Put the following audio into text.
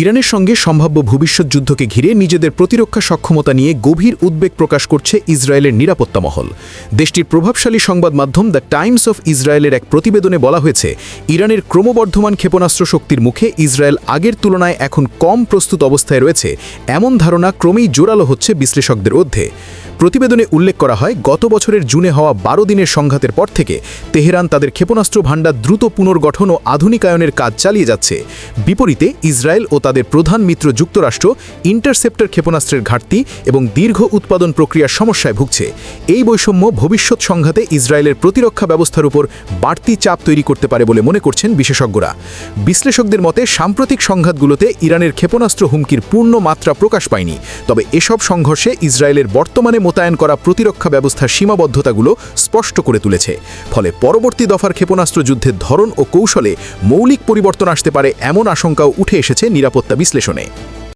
ইরানের সঙ্গে সম্ভাব্য ভবিষ্যৎ যুদ্ধকে ঘিরে নিজেদের প্রতিরক্ষা সক্ষমতা নিয়ে গভীর উদ্বেগ প্রকাশ করছে ইসরায়েলের নিরাপত্তা মহল। দেশটির প্রভাবশালী সংবাদ মাধ্যম দ্য টাইমস অফ ইসরায়েলের এক প্রতিবেদনে বলা হয়েছে, ইরানের ক্রমবর্ধমান ক্ষেপণাস্ত্র শক্তির মুখে ইসরায়েল আগের তুলনায় এখন কম প্রস্তুত অবস্থায় রয়েছে, এমন ধারণা ক্রমেই জোরালো হচ্ছে বিশ্লেষকদের মধ্যে। প্রতিবেদনে উল্লেখ করা হয়, গত বছরের জুনে হওয়া 12 দিনের সংঘাতের পর থেকে তেহরান তাদের ক্ষেপণাস্ত্র ভাণ্ডার দ্রুত পুনর্গঠন ও আধুনিকায়নের কাজ চালিয়ে যাচ্ছে। বিপরীতে ইসরায়েল ও তাদের প্রধান মিত্র যুক্তরাষ্ট্র ইন্টারসেপ্টর ক্ষেপণাস্ত্রের ঘাটতি এবং দীর্ঘ উৎপাদন প্রক্রিয়ার সমস্যায় ভুগছে। এই বৈষম্য ভবিষ্যৎ সংঘাতে ইসরায়েলের প্রতিরক্ষা ব্যবস্থার উপর বাড়তি চাপ তৈরি করতে পারে বলে মনে করছেন বিশেষজ্ঞরা। বিশ্লেষকদের মতে, সাম্প্রতিক সংঘাতগুলোতে ইরানের ক্ষেপণাস্ত্র হুমকির পূর্ণ মাত্রা প্রকাশ পায়নি, তবে এসব সংঘর্ষে ইসরায়েলের বর্তমানে মোতায়েন করা প্রতিরক্ষা ব্যবস্থার সীমাবদ্ধতাগুলো স্পষ্ট করে তুলেছে। ফলে পরবর্তী দফার ক্ষেপণাস্ত্র যুদ্ধের ধরন ও কৌশলে মৌলিক পরিবর্তন আসতে পারে, এমন আশঙ্কাও উঠে এসেছে নিরাপত্তা বিশ্লেষণে।